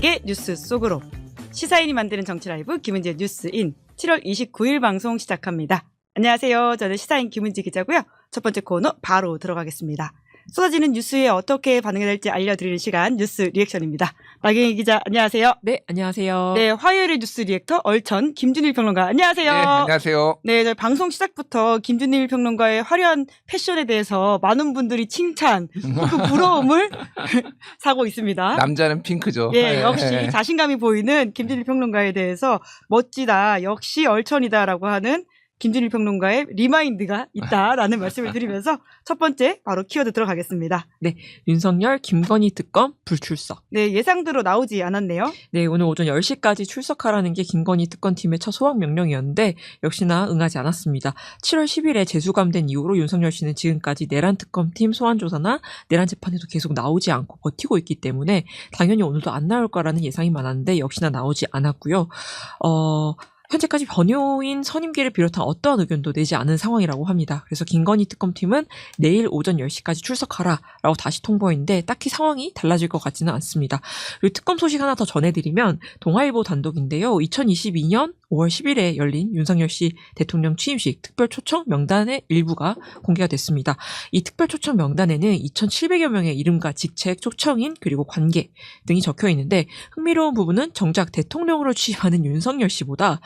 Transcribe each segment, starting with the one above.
함께 뉴스 속으로 시사인이 만드는 정치 라이브 김은지의 뉴스인 7월 29일 방송 시작합니다. 안녕하세요. 저는 시사인 김은지 기자고요. 첫 번째 코너 바로 들어가겠습니다. 쏟아지는 뉴스에 어떻게 반응해야 될지 알려드리는 시간 뉴스 리액션입니다. 박영희 기자 안녕하세요. 네, 안녕하세요. 네, 화요일의 뉴스 리액터 얼천 김준일 평론가 안녕하세요. 네, 안녕하세요. 네, 저희 방송 시작부터 김준일 평론가의 화려한 패션에 대해서 많은 분들이 칭찬, 그 부러움을 사고 있습니다. 남자는 핑크죠. 예, 역시 자신감이 보이는 김준일 평론가에 대해서 멋지다, 역시 얼천이다라고 하는 김준일 평론가의 리마인드가 있다라는 말씀을 드리면서 첫 번째 바로 키워드 들어가겠습니다. 네, 윤석열, 김건희 특검 불출석. 네, 예상대로 나오지 않았네요. 네, 오늘 오전 10시까지 출석하라는 게 김건희 특검팀의 첫 소환 명령이었는데 역시나 응하지 않았습니다. 7월 10일에 재수감된 이후로 윤석열 씨는 지금까지 내란 특검팀 소환 조사나 내란 재판에도 계속 나오지 않고 버티고 있기 때문에 당연히 오늘도 안 나올 거라는 예상이 많았는데 역시나 나오지 않았고요. 현재까지 변호인 선임기를 비롯한 어떠한 의견도 내지 않은 상황이라고 합니다. 그래서 김건희 특검팀은 내일 오전 10시까지 출석하라라고 다시 통보했는데 딱히 상황이 달라질 것 같지는 않습니다. 그리고 특검 소식 하나 더 전해드리면 동아일보 단독인데요. 2022년 5월 10일에 열린 윤석열 씨 대통령 취임식 특별 초청 명단의 일부가 공개가 됐습니다. 이 특별 초청 명단에는 2,700여 명의 이름과 직책, 초청인 그리고 관계 등이 적혀 있는데 흥미로운 부분은 정작 대통령으로 취임하는 윤석열 씨보다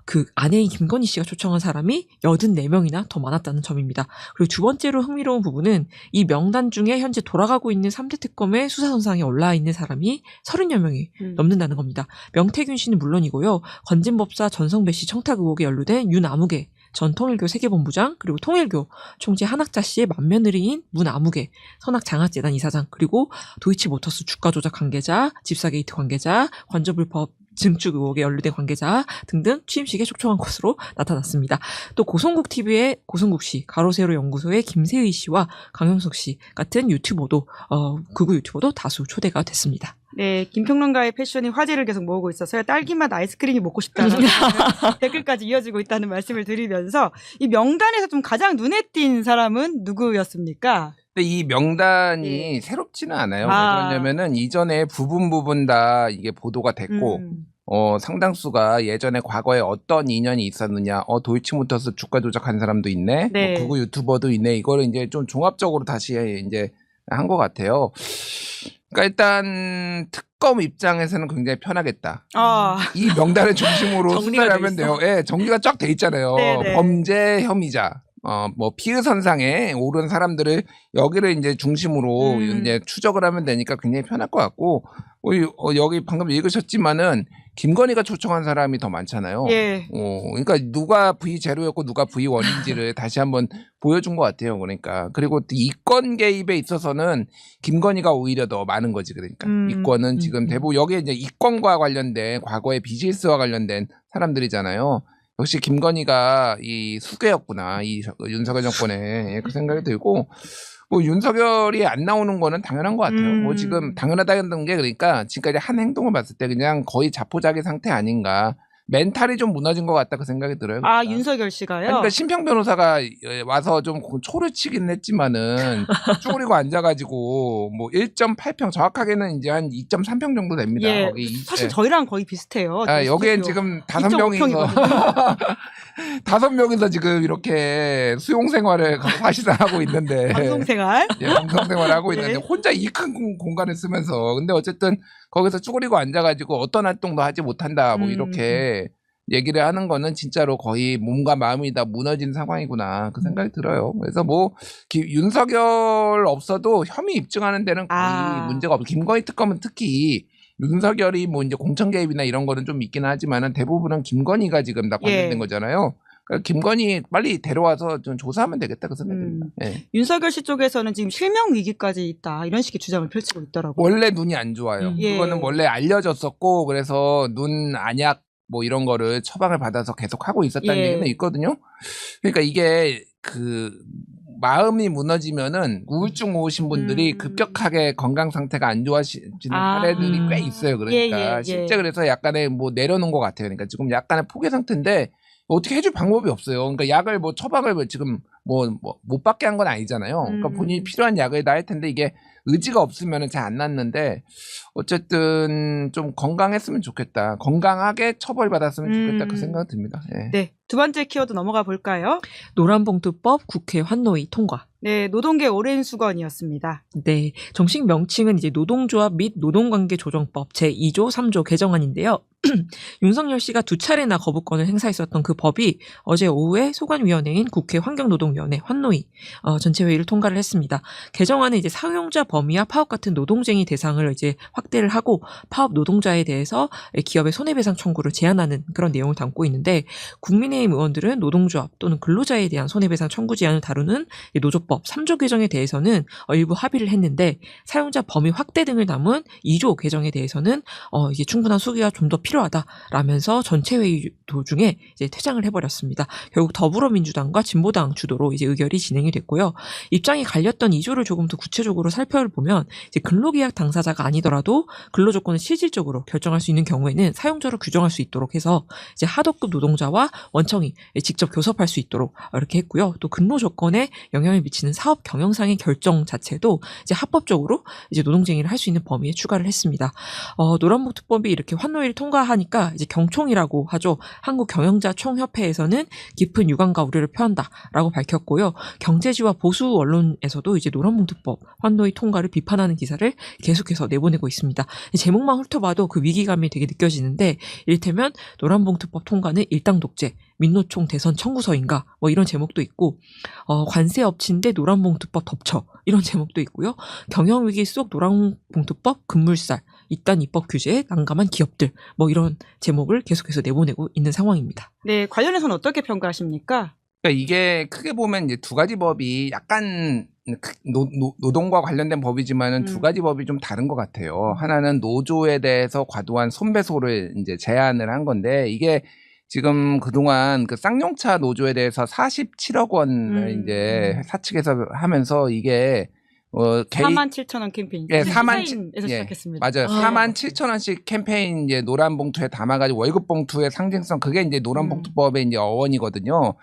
그 아내인 김건희 씨가 초청한 사람이 84명이나 더 많았다는 점입니다. 그리고 두 번째로 흥미로운 부분은 이 명단 중에 현재 돌아가고 있는 3대 특검의 수사선상에 올라와 있는 사람이 30여 명이 넘는다는 겁니다. 명태균 씨는 물론이고요. 건진법사 전성배 씨 청탁 의혹에 연루된 윤아무개 전 통일교 세계본부장, 그리고 통일교 총재 한학자 씨의 맏며느리인 문아무개, 선악장학재단 이사장, 그리고 도이치모터스 주가 조작 관계자, 집사게이트 관계자, 관저불법 증축 의혹에 연루된 관계자 등등 취임식에 초청한 것으로 나타났습니다. 또 고성국 TV의 고성국 씨, 가로세로 연구소의 김세의 씨와 강영석 씨 같은 유튜버도 극우 유튜버도 다수 초대가 됐습니다. 네, 김평론가의 패션이 화제를 계속 모으고 있어서요. 딸기맛 아이스크림이 먹고 싶다는 댓글까지 이어지고 있다는 말씀을 드리면서 이 명단에서 좀 가장 눈에 띈 사람은 누구였습니까? 근데 이 명단이 예. 새롭지는 않아요. 왜 그러냐면은 이전에 부분 다 이게 보도가 됐고, 상당수가 예전에 과거에 어떤 인연이 있었느냐, 도이치모터스 주가 조작한 사람도 있네, 네. 뭐 극우 유튜버도 있네, 이거를 이제 좀 종합적으로 다시 이제 한 것 같아요. 그러니까 일단 특검 입장에서는 굉장히 편하겠다. 이 명단을 중심으로 수사를 하면 돼요. 예, 정리가 쫙 돼 있잖아요. 네네. 범죄 혐의자, 뭐 피의선상에 오른 사람들을 여기를 이제 중심으로 이제 추적을 하면 되니까 굉장히 편할 것 같고, 여기 방금 읽으셨지만은 김건희가 초청한 사람이 더 많잖아요. 예. 그러니까 누가 V0였고 누가 V1인지를 다시 한번 보여준 것 같아요. 그러니까 그리고 이권 개입에 있어서는 김건희가 오히려 더 많은 거지. 그러니까 이권은 지금 대부분 여기에 이제 이권과 관련된 과거의 비즈니스와 관련된 사람들이잖아요. 역시 김건희가 이 수괴였구나, 이 윤석열 정권에. 그 생각이 들고, 뭐 윤석열이 안 나오는 거는 당연한 것 같아요. 뭐 지금 당연하다는 게 그러니까 지금까지 한 행동을 봤을 때 그냥 거의 자포자기 상태 아닌가. 멘탈이 좀 무너진 것 같다, 그 생각이 들어요. 그러니까. 윤석열 씨가요? 그러니까 심평 변호사가 와서 좀 초를 치긴 했지만은 쭈그리고 앉아가지고 뭐 1.8평, 정확하게는 이제 한 2.3평 정도 됩니다. 예, 거기 사실 저희랑 거의 비슷해요. 여기엔 지금 5명이서 5명이서 지금 이렇게 수용 생활을 사실상 하고 있는데, 방송 생활. 예, 방송 생활을 하고 예. 있는데 혼자 이 큰 공간을 쓰면서, 근데 어쨌든 거기서 쭈그리고 앉아가지고 어떤 활동도 하지 못한다, 뭐 이렇게 얘기를 하는 거는 진짜로 거의 몸과 마음이 다 무너진 상황이구나, 그 생각이 들어요. 그래서 뭐 윤석열 없어도 혐의 입증하는 데는 거의 문제가 없고, 김건희 특검은 특히 윤석열이 뭐 이제 공천 개입이나 이런 거는 좀 있긴 하지만은 대부분은 김건희가 지금 다 관련된 거잖아요. 그러니까 김건희 빨리 데려와서 좀 조사하면 되겠다, 그 생각입니다. 예. 윤석열 씨 쪽에서는 지금 실명 위기까지 있다, 이런 식의 주장을 펼치고 있더라고요. 원래 눈이 안 좋아요. 그거는 원래 알려졌었고, 그래서 눈 안약 뭐 이런 거를 처방을 받아서 계속 하고 있었다는 얘기는 있거든요. 그러니까 이게 그 마음이 무너지면은 우울증 오신 분들이 급격하게 건강 상태가 안 좋아지는 사례들이 꽤 있어요. 그러니까 실제 그래서 약간의 뭐 내려놓은 것 같아요. 그러니까 지금 약간의 포기 상태인데, 어떻게 해줄 방법이 없어요. 그러니까 약을 뭐 처방을 지금 못 받게 한 건 아니잖아요. 그러니까 본인이 필요한 약을 다 할 텐데 이게 의지가 없으면 잘 안 낫는데 어쨌든 좀 건강했으면 좋겠다. 건강하게 처벌받았으면 좋겠다. 그 생각이 듭니다. 예. 네. 두 번째 키워드 넘어가 볼까요? 노란봉투법 국회 환노위 통과. 네, 노동계 오랜 수건이었습니다. 네, 정식 명칭은 이제 노동조합 및 노동관계조정법 제2조 3조 개정안인데요. 윤석열 씨가 두 차례나 거부권을 행사했었던 그 법이 어제 오후에 소관위원회인 국회 환경노동위원회 환노위 전체 회의를 통과를 했습니다. 개정안은 이제 사용자 범위와 파업 같은 노동쟁의 대상을 이제 확대를 하고 파업 노동자에 대해서 기업의 손해배상 청구를 제한하는 그런 내용을 담고 있는데 국민의힘 의원들은 노동조합 또는 근로자에 대한 손해배상 청구 제한을 다루는 노조법 3조 개정에 대해서는 일부 합의를 했는데 사용자 범위 확대 등을 담은 2조 개정에 대해서는 이제 충분한 수기가 좀 더 필요하다라면서 전체 회의 도중에 이제 퇴장을 해버렸습니다. 결국 더불어민주당과 진보당 주도로 이제 의결이 진행이 됐고요. 입장이 갈렸던 2조를 조금 더 구체적으로 살펴보면 이제 근로계약 당사자가 아니더라도 근로조건을 실질적으로 결정할 수 있는 경우에는 사용자로 규정할 수 있도록 해서 이제 하도급 노동자와 원청이 직접 교섭할 수 있도록 이렇게 했고요. 또 근로조건에 영향을 미치는 사업 경영상의 결정 자체도 이제 합법적으로 이제 노동쟁의를 할 수 있는 범위에 추가를 했습니다. 노란봉투법이 이렇게 환노위를 통과하니까 이제 경총이라고 하죠. 한국경영자총협회에서는 깊은 유감과 우려를 표한다라고 밝혔고요. 경제지와 보수 언론에서도 이제 노란봉투법 환노위 통과를 비판하는 기사를 계속해서 내보내고 있습니다. 제목만 훑어봐도 그 위기감이 되게 느껴지는데 이를테면 노란봉투법 통과는 일당 독재, 민노총 대선 청구서인가 뭐 이런 제목도 있고 관세 엎친데 노란봉투법 덮쳐 이런 제목도 있고요. 경영위기 속 노란봉투법 급물살 이딴 입법 규제에 난감한 기업들 뭐 이런 제목을 계속해서 내보내고 있는 상황입니다. 네, 관련해서는 어떻게 평가하십니까? 그러니까 이게 크게 보면 이제 두 가지 법이 약간 노동과 관련된 법이지만은 두 가지 법이 좀 다른 것 같아요. 하나는 노조에 대해서 과도한 손배소를 이제 제한을 한 건데 이게 지금 그동안 그 쌍용차 노조에 대해서 47억 원을 이제 사측에서 하면서 이게 47,000원 캠페인. 예, 4만에서 시작했습니다. 맞아요. 47,000원씩 캠페인 이제 노란 봉투에 담아가지고 월급 봉투의 상징성 그게 이제 노란 봉투법의 이제 어원이거든요.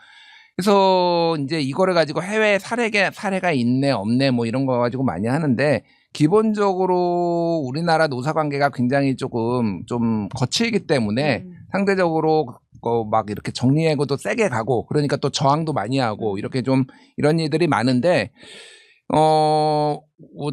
그래서 이제 이거를 가지고 해외 사례가 있네 없네 뭐 이런 거 가지고 많이 하는데 기본적으로 우리나라 노사 관계가 굉장히 조금 좀 거칠기 때문에 상대적으로 막 이렇게 정리해고도 세게 가고 그러니까 또 저항도 많이 하고 이렇게 좀 이런 일들이 많은데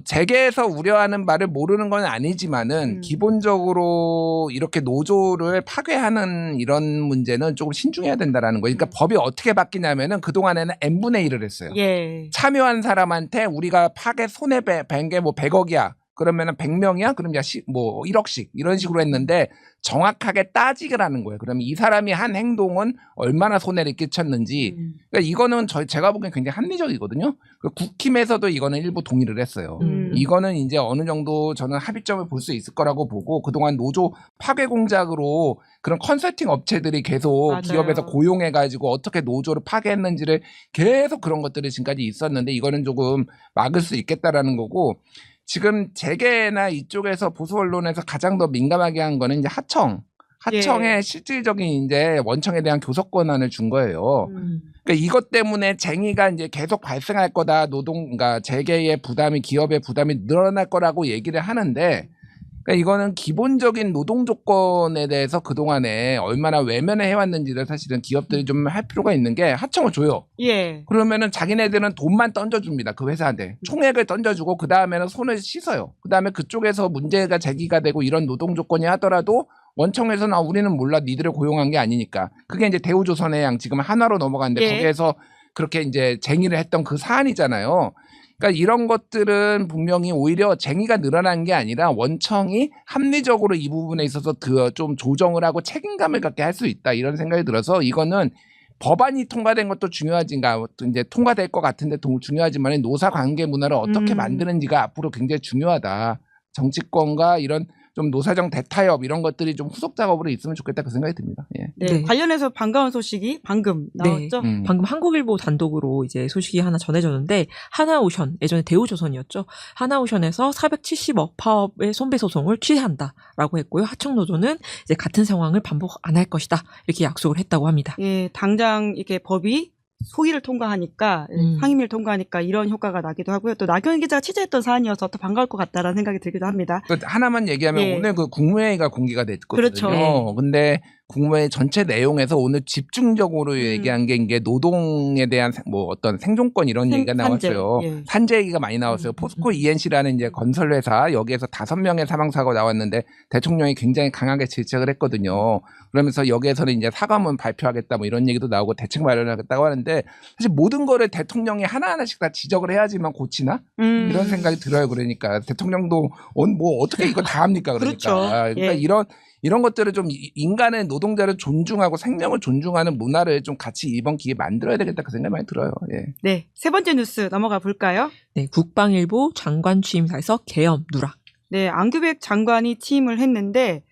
재계에서 우려하는 바를 모르는 건 아니지만은 기본적으로 이렇게 노조를 파괴하는 이런 문제는 조금 신중해야 된다라는 거예요. 그러니까 법이 어떻게 바뀌냐면은 그동안에는 n분의 1을 했어요. 예. 참여한 사람한테 우리가 파괴 손해배는 게 뭐 100억이야. 그러면은 100명이야? 그럼 야, 뭐 1억씩 이런 식으로 했는데 정확하게 따지기라는 거예요. 그러면 이 사람이 한 행동은 얼마나 손해를 끼쳤는지. 그러니까 이거는 제가 보기엔 굉장히 합리적이거든요. 국힘에서도 이거는 일부 동의를 했어요. 이거는 이제 어느 정도 저는 합의점을 볼 수 있을 거라고 보고 그동안 노조 파괴 공작으로 그런 컨설팅 업체들이 계속 맞아요. 기업에서 고용해가지고 어떻게 노조를 파괴했는지를 계속 그런 것들이 지금까지 있었는데 이거는 조금 막을 수 있겠다라는 거고 지금 재계나 이쪽에서 보수 언론에서 가장 더 민감하게 한 거는 이제 하청의 실질적인 이제 원청에 대한 교섭 권한을 준 거예요. 그러니까 이것 때문에 쟁의가 이제 계속 발생할 거다. 그러니까 재계의 부담이 기업의 부담이 늘어날 거라고 얘기를 하는데 그러니까 이거는 기본적인 노동 조건에 대해서 그동안에 얼마나 외면을 해왔는지를 사실은 기업들이 좀 할 필요가 있는 게 하청을 줘요. 예. 그러면은 자기네들은 돈만 던져줍니다. 그 회사한테. 총액을 던져주고 그 다음에는 손을 씻어요. 그 다음에 그쪽에서 문제가 제기가 되고 이런 노동 조건이 하더라도 원청에서는 우리는 몰라 니들을 고용한 게 아니니까. 그게 이제 대우조선의 양 지금 한화로 넘어갔는데 거기에서 그렇게 이제 쟁의를 했던 그 사안이잖아요. 그러니까 이런 것들은 분명히 오히려 쟁의가 늘어난 게 아니라 원청이 합리적으로 이 부분에 있어서 좀 조정을 하고 책임감을 갖게 할 수 있다 이런 생각이 들어서 이거는 법안이 통과된 것도 중요하지가 이제 통과될 것 같은데 중요하지만 노사 관계 문화를 어떻게 만드는지가 앞으로 굉장히 중요하다. 정치권과 이런 좀 노사정 대타협 이런 것들이 좀 후속 작업으로 있으면 좋겠다 그 생각이 듭니다. 예. 네, 네. 관련해서 반가운 소식이 방금 나왔죠. 방금 한국일보 단독으로 이제 소식이 하나 전해졌는데 하나오션 예전에 대우조선이었죠. 하나오션에서 470억 파업의 손배 소송을 취하한다라고 했고요. 하청노조는 이제 같은 상황을 반복 안 할 것이다 이렇게 약속을 했다고 합니다. 예, 당장 이게 법이 소위를 통과하니까 상임위를 통과하니까 이런 효과가 나기도 하고요. 또 나경원 기자가 취재했던 사안이어서 더 반가울 것 같다라는 생각이 들기도 합니다. 하나만 얘기하면 예. 오늘 그 국무회의가 공개가 됐거든요. 그렇죠. 근데 국무회의 전체 내용에서 오늘 집중적으로 얘기한 게 이게 노동에 대한 뭐 어떤 생존권 이런 얘기가 나왔어요. 예. 산재 얘기가 많이 나왔어요. 포스코 ENC라는 이제 건설 회사 여기에서 5명의 사망 사고가 나왔는데 대통령이 굉장히 강하게 질책을 했거든요. 그러면서 여기에서는 이제 사과문 발표하겠다 뭐 이런 얘기도 나오고 대책 마련하겠다고 하는데 사실 모든 거를 대통령이 하나하나씩 다 지적을 해야지만 고치나 이런 생각이 들어요. 그러니까 대통령도 뭐 어떻게 이거 다 합니까? 그러니까, 그렇죠. 그러니까 예. 이런 것들을 좀 인간의 노동자를 존중하고 생명을 존중하는 문화를 좀 같이 이번 기회에 만들어야 되겠다 그 생각이 많이 들어요. 예. 네, 세 번째 뉴스 넘어가 볼까요? 네, 국방일보 장관 취임사에서 계엄 누락. 네, 안규백 장관이 취임을 했는데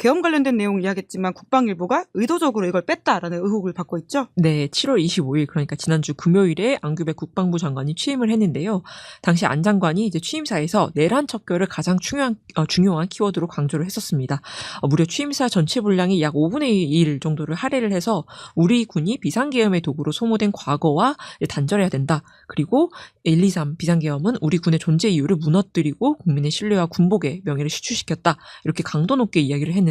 계엄 관련된 내용을 이야기했지만 국방일보가 의도적으로 이걸 뺐다라는 의혹을 받고 있죠. 네, 7월 25일 그러니까 지난주 금요일에 안규백 국방부 장관이 취임을 했는데요. 당시 안 장관이 이제 취임사에서 내란 척결을 가장 중요한 키워드로 강조를 했었습니다. 무려 취임사 전체 분량이 약 5분의 1 정도를 할애를 해서 우리 군이 비상계엄의 도구로 소모된 과거와 단절해야 된다. 그리고 1, 2, 3 비상계엄은 우리 군의 존재 이유를 무너뜨리고 국민의 신뢰와 군복의 명예를 실추시켰다. 이렇게 강도 높게 이야기를 했는데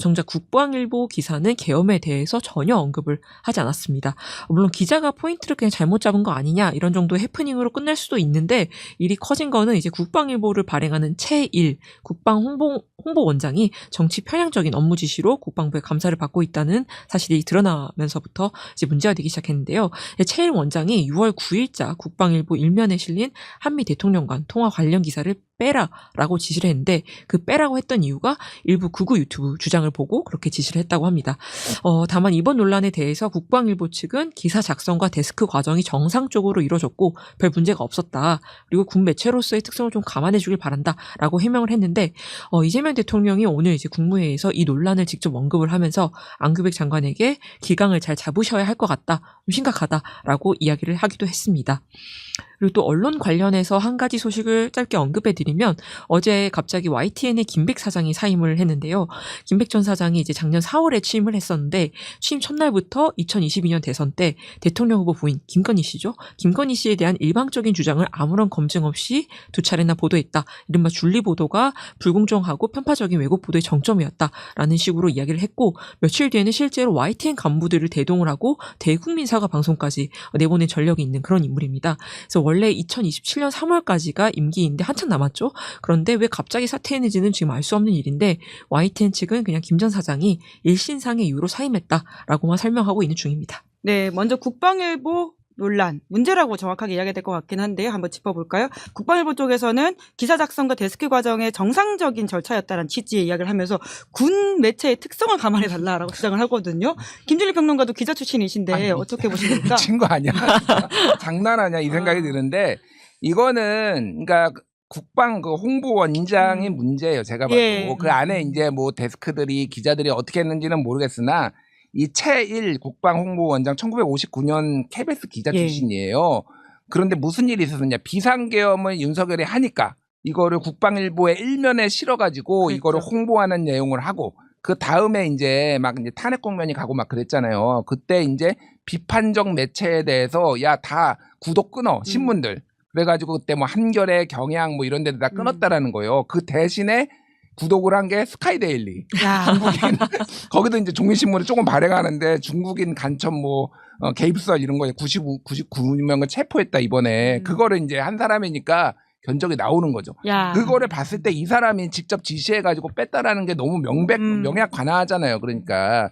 정작 국방일보 기사는 계엄에 대해서 전혀 언급을 하지 않았습니다. 물론 기자가 포인트를 그냥 잘못 잡은 거 아니냐 이런 정도의 해프닝으로 끝날 수도 있는데 일이 커진 거는 이제 국방일보를 발행하는 최일 국방홍보원장이 정치 편향적인 업무 지시로 국방부의 감사를 받고 있다는 사실이 드러나면서부터 이제 문제가 되기 시작했는데요. 최일 원장이 6월 9일자 국방일보 일면에 실린 한미 대통령 간 통화 관련 기사를 빼라라고 지시를 했는데 그 빼라고 했던 이유가 일부 극우 유튜브 주장을 보고 그렇게 지시를 했다고 합니다. 다만 이번 논란에 대해서 국방일보 측은 기사 작성과 데스크 과정이 정상적으로 이루어졌고 별 문제가 없었다. 그리고 군 매체로서의 특성을 좀 감안해 주길 바란다라고 해명을 했는데 이재명 대통령이 오늘 이제 국무회의에서 이 논란을 직접 언급을 하면서 안규백 장관에게 기강을 잘 잡으셔야 할 것 같다. 좀 심각하다라고 이야기를 하기도 했습니다. 그리고 또 언론 관련해서 한 가지 소식을 짧게 언급해드리면 어제 갑자기 YTN의 김백 사장이 사임을 했는데요. 김백 전 사장이 이제 작년 4월에 취임을 했었는데 취임 첫날부터 2022년 대선 때 대통령 후보 부인 김건희 씨죠. 김건희 씨에 대한 일방적인 주장을 아무런 검증 없이 2차례나 보도했다. 이른바 줄리 보도가 불공정하고 편파적인 왜곡 보도의 정점이었다라는 식으로 이야기를 했고 며칠 뒤에는 실제로 YTN 간부들을 대동을 하고 대국민 사과 방송까지 내보낸 전력이 있는 그런 인물입니다. 그래서 원래 2027년 3월까지가 임기인데 한참 남았죠. 그런데 왜 갑자기 사퇴했는지는 지금 알 수 없는 일인데 YTN 측은 그냥 김 전 사장이 일신상의 이유로 사임했다라고만 설명하고 있는 중입니다. 네, 먼저 국방일보 논란, 문제라고 정확하게 이야기해야 될 것 같긴 한데요. 한번 짚어볼까요? 국방일보 쪽에서는 기사 작성과 데스크 과정의 정상적인 절차였다는 취지의 이야기를 하면서 군 매체의 특성을 감안해달라라고 주장을 하거든요. 김준일 평론가도 기자 출신이신데 어떻게 보십니까? 미친 거 아니야? 장난하냐 이 생각이 드는데 이거는 그러니까 국방 그 홍보원장의 문제예요. 제가 봐도 예. 그 안에 이제 뭐 데스크들이 기자들이 어떻게 했는지는 모르겠으나 이 최일 국방 홍보원장 1959년 KBS 기자 예. 출신이에요. 그런데 무슨 일이 있었느냐? 비상계엄을 윤석열이 하니까 이거를 국방일보에 일면에 실어가지고 그렇죠. 이거를 홍보하는 내용을 하고 그 다음에 이제 막 이제 탄핵 국면이 가고 막 그랬잖아요. 그때 이제 비판적 매체에 대해서 야 다 구독 끊어 신문들. 그래가지고 그때 뭐 한겨레 경향 뭐 이런 데도 다 끊었다라는 거예요. 그 대신에 구독을 한 게 스카이데일리. 야. 중국인 거기도 이제 종이신문을 조금 발행하는데 중국인 간첩 뭐 개입설 이런 거에 99명을 체포했다 이번에. 그거를 이제 한 사람이니까 견적이 나오는 거죠. 야. 그거를 봤을 때 이 사람이 직접 지시해가지고 뺐다라는 게 너무 명약관화하잖아요. 그러니까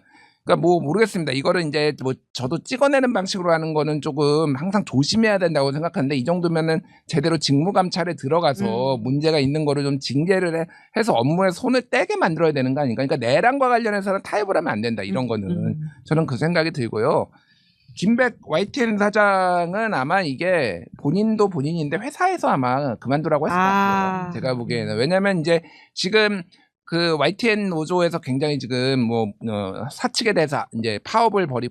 뭐 모르겠습니다. 이거를 이제 뭐 저도 찍어내는 방식으로 하는 거는 조금 항상 조심해야 된다고 생각하는데 이 정도면은 제대로 직무감찰에 들어가서 문제가 있는 거를 좀 징계를 해서 업무에 손을 떼게 만들어야 되는 거 아닌가. 그러니까 내란과 관련해서는 타협을 하면 안 된다. 이런 거는 저는 그 생각이 들고요. 김백 YTN 사장은 아마 이게 본인도 본인인데 회사에서 아마 그만두라고 했을 것 같아요. 제가 보기에는. 왜냐면 이제 지금 그 YTN 노조에서 굉장히 지금 뭐 사측에 대해서 이제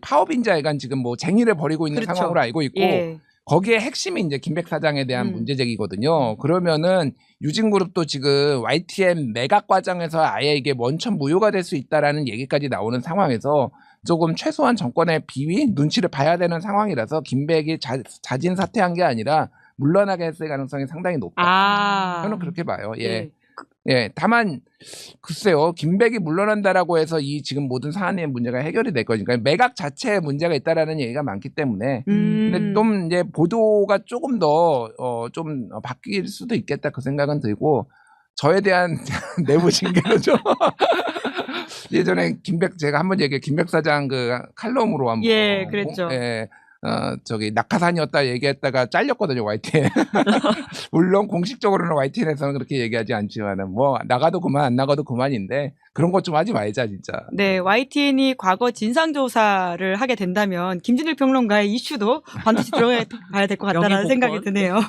파업인자 약간 지금 뭐 쟁의를 벌이고 있는 그렇죠. 상황으로 알고 있고 예. 거기에 핵심이 이제 김백 사장에 대한 문제 제기거든요. 그러면은 유진그룹도 지금 YTN 매각 과정에서 아예 이게 원천 무효가 될 수 있다라는 얘기까지 나오는 상황에서 조금 최소한 정권의 비위 눈치를 봐야 되는 상황이라서 김백이 자진 사퇴한 게 아니라 물러나게 했을 가능성이 상당히 높다. 저는 그렇게 봐요. 예. 예, 다만 글쎄요, 김백이 물러난다라고 해서 이 지금 모든 사안의 문제가 해결이 될 거니까 매각 자체에 문제가 있다라는 얘기가 많기 때문에 근데 좀 이제 보도가 조금 더 좀 바뀔 수도 있겠다 그 생각은 들고 저에 대한 내부 징계로 좀 예전에 제가 한번 얘기해 김백 사장 그 칼럼으로 한번 예, 그랬죠. 예. 저기 낙하산이었다 얘기했다가 잘렸거든요, YTN. 물론 공식적으로는 YTN에서는 그렇게 얘기하지 않지만은 뭐 나가도 그만 안 나가도 그만인데 그런 것 좀 하지 말자 진짜. 네, YTN이 과거 진상조사를 하게 된다면 김준일 평론가의 이슈도 반드시 들어가야 될 것 같다라는 생각이 드네요.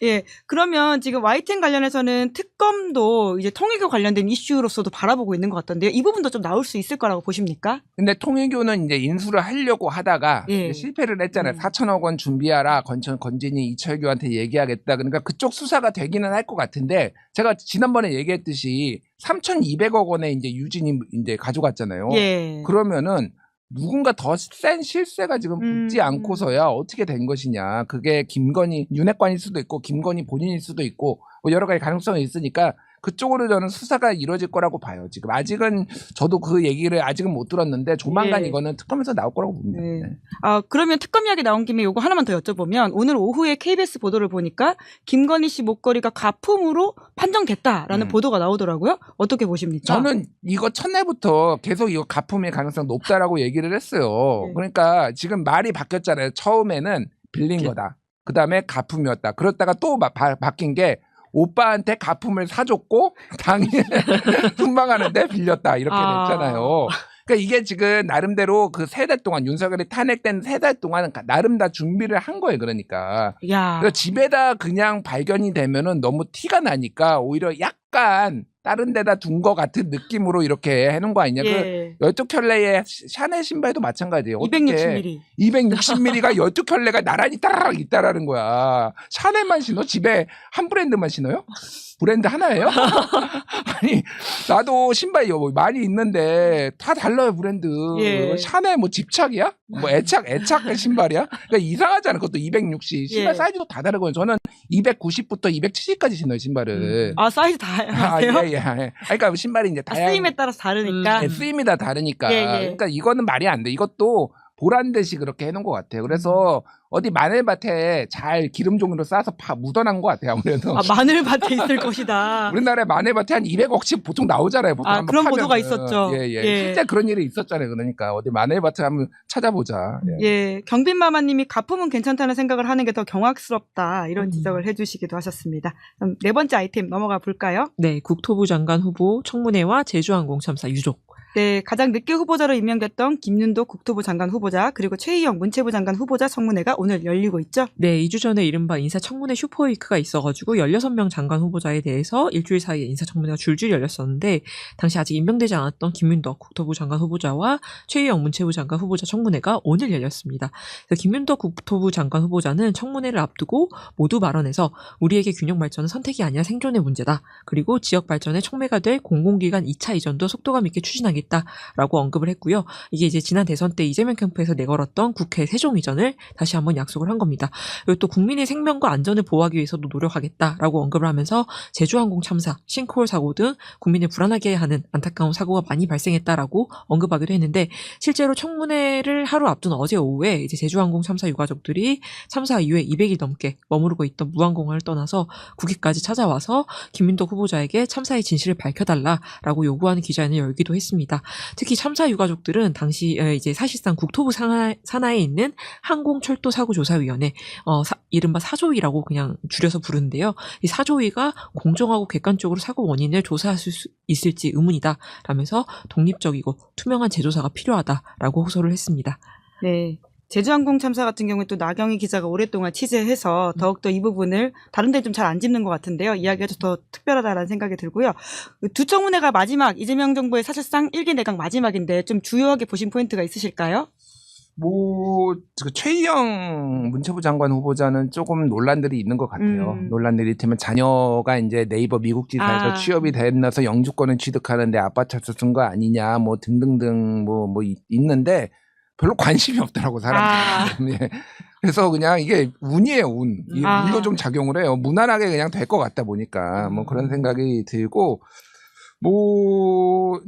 예, 그러면 지금 YTN 관련해서는 특검도 이제 통일교 관련된 이슈로서도 바라보고 있는 것 같던데요. 이 부분도 좀 나올 수 있을 거라고 보십니까? 근데 통일교는 이제 인수를 하려고 하다가 예. 실패를 했잖아요. 4천억 원 준비하라. 건진이 이철규한테 얘기하겠다. 그러니까 그쪽 수사가 되기는 할 것 같은데 제가 지난번에 얘기했듯이 3,200억 원에 이제 유진이 이제 가져갔잖아요. 예. 그러면은 누군가 더 센 실세가 지금 붙지 않고서야 어떻게 된 것이냐. 그게 윤핵관일 수도 있고 김건희 본인일 수도 있고 뭐 여러 가지 가능성이 있으니까 그쪽으로 저는 수사가 이루어질 거라고 봐요. 지금 아직은 저도 그 얘기를 아직은 못 들었는데 조만간 예. 이거는 특검에서 나올 거라고 봅니다. 네. 네. 그러면 특검 이야기 나온 김에 요거 하나만 더 여쭤보면 오늘 오후에 KBS 보도를 보니까 김건희 씨 목걸이가 가품으로 판정됐다라는 보도가 나오더라고요. 어떻게 보십니까? 저는 이거 첫날부터 계속 이거 가품일 가능성 높다라고 얘기를 했어요. 네. 그러니까 지금 말이 바뀌었잖아요. 처음에는 빌린 거다. 그 다음에 가품이었다. 그러다가 또 바뀐 게 오빠한테 가품을 사줬고 당일 순방하는데 빌렸다 이렇게 됐잖아요. 그러니까 이게 지금 나름대로 그 3달 동안 윤석열이 탄핵된 3달 동안 나름 다 준비를 한 거예요. 그러니까. 그러니까 집에다 그냥 발견이 되면은 너무 티가 나니까 오히려 약간 다른 데다 둔 것 같은 느낌으로 이렇게 해놓은 거 아니냐. 예. 그 12켤레의 샤넬 신발도 마찬가지예요. 260mm. 260mm가 12켤레가 나란히 따라락 있다라는 거야. 샤넬만 신어? 집에 한 브랜드만 신어요? 브랜드 하나예요? 아니 나도 신발 많이 있는데 다 달라요 브랜드. 예. 샤넬 뭐 집착이야? 뭐 애착 신발이야? 그러니까 이상하잖아. 그것도 260 신발 예. 사이즈도 다 다르거든요. 저는 290부터 270까지 신어요 신발을. 사이즈 다 아세요? 예. 그러니까 신발이 이제 쓰임에 따라서 다르니까. 쓰임이 다 다르니까. 예. 그러니까 이거는 말이 안 돼. 이것도 보란 듯이 그렇게 해놓은 것 같아요. 그래서 어디 마늘밭에 잘 기름종이로 싸서 묻어난 것 같아요. 아무래도. 마늘밭에 있을 것이다. 우리나라에 마늘밭에 한 200억씩 보통 나오잖아요. 보통 한번 그런 파면은. 보도가 있었죠. 예. 예. 실제 그런 일이 있었잖아요. 그러니까 어디 마늘밭에 한번 찾아보자. 예, 경빈마마님이 가품은 괜찮다는 생각을 하는 게 더 경악스럽다 이런 지적을 해주시기도 하셨습니다. 그럼 4번째 아이템 넘어가 볼까요? 네, 국토부 장관 후보 청문회와 제주항공 참사 유족. 네, 가장 늦게 후보자로 임명됐던 김윤도 국토부 장관 후보자 그리고 최희영 문체부 장관 후보자 청문회가 오늘 열리고 있죠. 네, 2주 전에 이른바 인사청문회 슈퍼위크가 있어가지고 16명 장관 후보자에 대해서 일주일 사이에 인사청문회가 줄줄이 열렸었는데 당시 아직 임명되지 않았던 김윤덕 국토부 장관 후보자와 최희영 문체부 장관 후보자 청문회가 오늘 열렸습니다. 그래서 김윤덕 국토부 장관 후보자는 청문회를 앞두고 모두 발언해서 우리에게 균형 발전은 선택이 아니라 생존의 문제다. 그리고 지역 발전에 촉매가 될 공공기관 2차 이전도 속도감 있게 추진하겠다라고 언급을 했고요. 이게 이제 지난 대선 때 이재명 캠프에서 내걸었던 국회 세종 이전을 다시 한번 약속을 한 겁니다. 그리고 또 국민의 생명과 안전을 보호하기 위해서도 노력하겠다라고 언급을 하면서 제주항공 참사, 싱크홀 사고 등 국민을 불안하게 하는 안타까운 사고가 많이 발생했다라고 언급하기도 했는데 실제로 청문회를 하루 앞둔 어제 오후에 이제 제주항공 참사 유가족들이 참사 이후에 200일 넘게 머무르고 있던 무항공항을 떠나서 국회까지 찾아와서 김민덕 후보자에게 참사의 진실을 밝혀달라라고 요구하는 기자회견을 열기도 했습니다. 특히 참사 유가족들은 당시 이제 사실상 국토부 산하에 있는 항공철도사고조사위원회 이른바 사조위라고 그냥 줄여서 부르는데요. 이 사조위가 공정하고 객관적으로 사고 원인을 조사할 수 있을지 의문이다 라면서 독립적이고 투명한 재조사가 필요하다라고 호소를 했습니다. 네. 제주항공 참사 같은 경우에 또 나경희 기자가 오랫동안 취재해서 더욱더 이 부분을 다른 데는 좀 잘 안 짚는 것 같은데요. 이야기가 좀 더 특별하다라는 생각이 들고요. 두 청문회가 마지막 이재명 정부의 사실상 1기 내각 마지막인데 좀 주요하게 보신 포인트가 있으실까요? 최희영 문체부 장관 후보자는 조금 논란들이 있는 것 같아요. 논란들이 있으면 자녀가 이제 네이버 미국 지사에서 취업이 됐나서 영주권을 취득하는데 아빠 탓을 쓴 거 아니냐, 등등등 있는데 별로 관심이 없더라고, 사람들이. 예. 그래서 그냥 이게 운이에요, 운. 이 운도 좀 작용을 해요. 무난하게 그냥 될 것 같다 보니까 그런 생각이 들고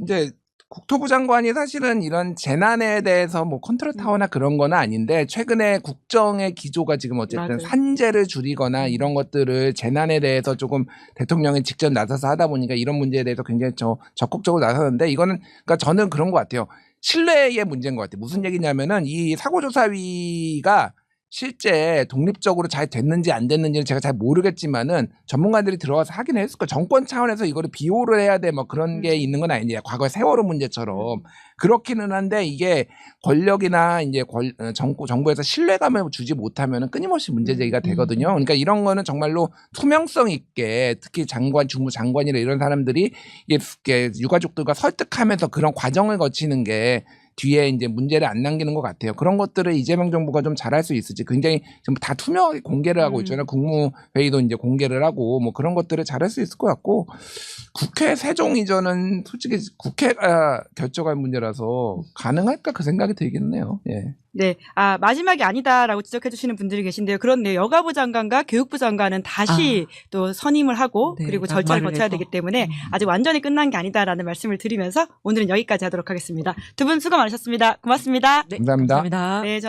이제 국토부 장관이 사실은 이런 재난에 대해서 컨트롤 타워나 그런 건 아닌데 최근에 국정의 기조가 지금 어쨌든 맞아요. 산재를 줄이거나 이런 것들을 재난에 대해서 조금 대통령이 직접 나서서 하다 보니까 이런 문제에 대해서 굉장히 적극적으로 나서는데 이거는 그러니까 저는 그런 것 같아요. 신뢰의 문제인 것 같아요. 무슨 얘기냐면은 이 사고조사위가 실제 독립적으로 잘 됐는지 안 됐는지는 제가 잘 모르겠지만은 전문가들이 들어가서 하긴 했을 거예요. 정권 차원에서 이거를 비호를 해야 돼 그런 게 있는 건 아니냐. 과거 세월호 문제처럼 그렇기는 한데 이게 권력이나 이제 정부에서 신뢰감을 주지 못하면은 끊임없이 문제 제기가 되거든요. 그러니까 이런 거는 정말로 투명성 있게 특히 장관, 주무장관이나 이런 사람들이 이게 유가족들과 설득하면서 그런 과정을 거치는 게 뒤에 이제 문제를 안 남기는 것 같아요. 그런 것들을 이재명 정부가 좀 잘할 수 있을지 굉장히 지금 다 투명하게 공개를 하고 있잖아요. 국무회의도 이제 공개를 하고 그런 것들을 잘할 수 있을 것 같고 국회 세종 이전은 솔직히 국회가 결정할 문제라서 가능할까 그 생각이 들겠네요. 예. 네, 마지막이 아니다라고 지적해 주시는 분들이 계신데요. 그런데 여가부 장관과 교육부 장관은 다시 또 선임을 하고 네, 그리고 절차를 거쳐야 해서. 되기 때문에 아직 완전히 끝난 게 아니다라는 말씀을 드리면서 오늘은 여기까지 하도록 하겠습니다. 두 분 수고 많으셨습니다. 고맙습니다. 네, 감사합니다. 감사합니다. 네,